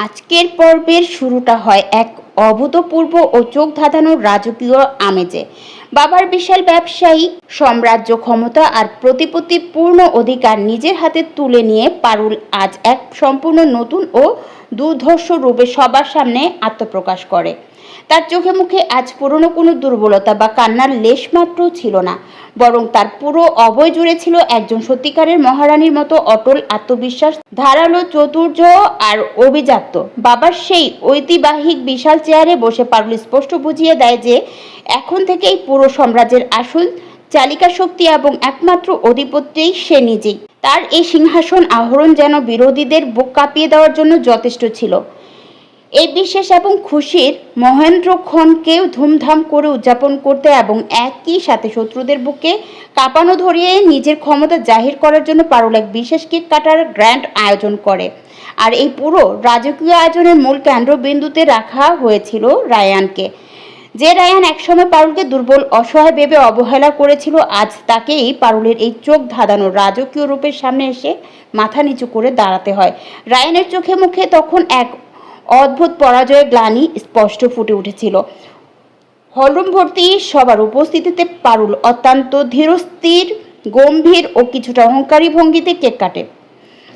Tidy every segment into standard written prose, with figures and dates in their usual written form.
আজকের পর্বের শুরুটা হয় এক অভূতপূর্ব ও চোখ ধাঁধানোর রাজকীয় আমেজে। বাবার বিশাল ব্যবসায়িক সাম্রাজ্য, ক্ষমতা আর প্রতিপত্তিপূর্ণ অধিকার নিজের হাতে তুলে নিয়ে পারুল আজ এক সম্পূর্ণ নতুন ও দুর্ধর্ষ রূপে সবার সামনে আত্মপ্রকাশ করে। তার চোখে মুখে আজ পুরনো কোনো দুর্বলতা বা কান্নার লেশমাত্রও ছিল না, বরং তার পুরো অবয় জুড়ে ছিল একজন সত্যিকারের মহারানীর মতো অটল আত্মবিশ্বাস, ধারালো চতুর্য আর অভিজাত্য। বাবার সেই ঐতিহাসিক বিশাল চেয়ারে বসে পারুল স্পষ্ট বুঝিয়ে দেয় যে এখন থেকে এই পুরো সাম্রাজ্যের আসল চালিকা শক্তি এবং একমাত্র অধিপত্যই সে নিজেই। তার এই সিংহাসন আহরণ যেন বিরোধীদের বুক কাঁপিয়ে দেওয়ার জন্য যথেষ্ট ছিল। এই বিশেষ এবং খুশির মহেন্দ্রক্ষণকেও ধুমধাম করে উদযাপন করতে এবং একই সাথে শত্রুদের বুকে কাঁপানো ধরিয়ে নিজের ক্ষমতা জাহির করার জন্য পারুল এক বিশেষ কেক কাটার গ্র্যান্ড আয়োজন করে। আর এই পুরো রাজকীয় আয়োজনের মূল কেন্দ্রবিন্দুতে রাখা হয়েছিল রায়ানকে। যে রায়ান একসময় পারুলকে দুর্বল অসহায় ভেবে অবহেলা করেছিল, আজ তাকেই পারুলের এই চোখ ধাঁধানো রাজকীয় রূপের সামনে এসে মাথা নিচু করে দাঁড়াতে হয়। রায়ানের চোখে মুখে তখন এক অদ্ভুত পরাজয়ের গ্লানি স্পষ্ট ফুটে উঠেছিল। হলরুম ভর্তি সবার উপস্থিতিতে পারুল অত্যন্ত ধীরস্থির, গম্ভীর ও কিছুটা অহংকারী ভঙ্গিতে কেক কাটে।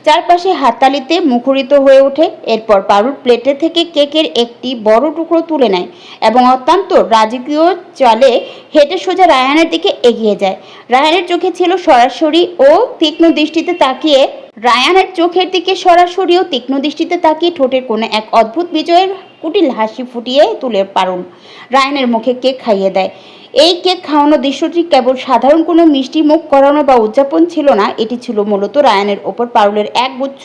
চারপাশে হাততালিতে মুখরিত হয়ে ওঠে। এরপর পারুল প্লেটে থেকে কেকের একটি বড় টুকরো তুলে নেয় এবং অত্যন্ত রাজকীয় চালে হেঁটে সোজা রায়ানের দিকে এগিয়ে যায়। রায়ানের চোখে ছিল সরাসরি ও তীক্ষ্ণ দৃষ্টিতে তাকিয়ে ঠোঁটের কোণে এক অদ্ভুত বিজয়ের কুটিল হাসি ফুটিয়ে তুলে পারুল রায়ানের মুখে কেক খাইয়ে দেয়। এই কেক খাওয়ানো দৃশ্যটি কেবল সাধারণ কোনো মিষ্টি মুখ করানো বা উদযাপন ছিল না, এটি ছিল মূলত রায়ানের ওপর পারুলের একগুচ্ছ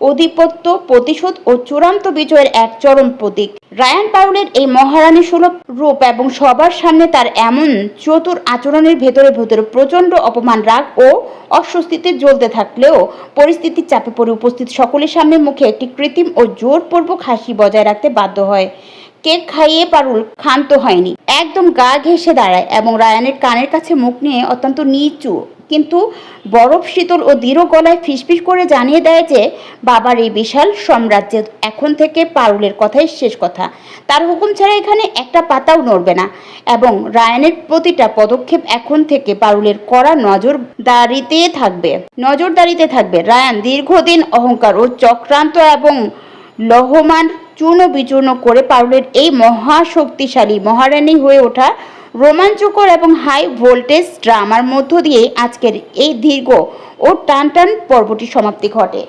আধিপত্য, প্রতিশোধ ও চূড়ান্ত বিজয়ের এক চরম প্রতীক। রায়ান পারুলের এই মহারানী সুলভ রূপ এবং সবার সামনে তার এমন চতুর আচরণের ভেতরে ভেতরে প্রচণ্ড অপমান, রাগ ও অস্বস্তিতে জ্বলতে থাকলেও পরিস্থিতির চাপে পড়ে উপস্থিত সকলের সামনে মুখে একটি কৃত্রিম ও জোরপূর্বক হাসি বজায় রাখতে বাধ্য হয়। কেক খাইয়ে পারুল ক্ষান্ত হয়নি, একদম গা ঘেঁষে দাঁড়ায় এবং রায়ানের কানের কাছে মুখ নিয়ে অত্যন্ত নিচু কিন্তু বরফ শীতল ও দৃঢ় গলায় ফিসফিস করে জানিয়ে দেয় যে বাবার এই বিশাল সাম্রাজ্যে এখন থেকে পারুলের কথাই শেষ কথা। তার হুকুম ছাড়া এখানে একটা পাতাও নড়বে না এবং রায়ানের প্রতিটা পদক্ষেপ এখন থেকে পারুলের কড়া নজরদারিতে থাকবে। রায়ান দীর্ঘদিন অহংকার ও চক্রান্ত এবং লহমান চূর্ণ বিচূর্ণ করে পারুলের এই মহাশক্তিশালী মহারানী হয়ে ওঠা রোমাঞ্চকর এবং হাই ভোল্টেজ ড্রামার মধ্য দিয়ে আজকের এই দীর্ঘ ও টানটান পর্বটি সমাপ্তি ঘটে।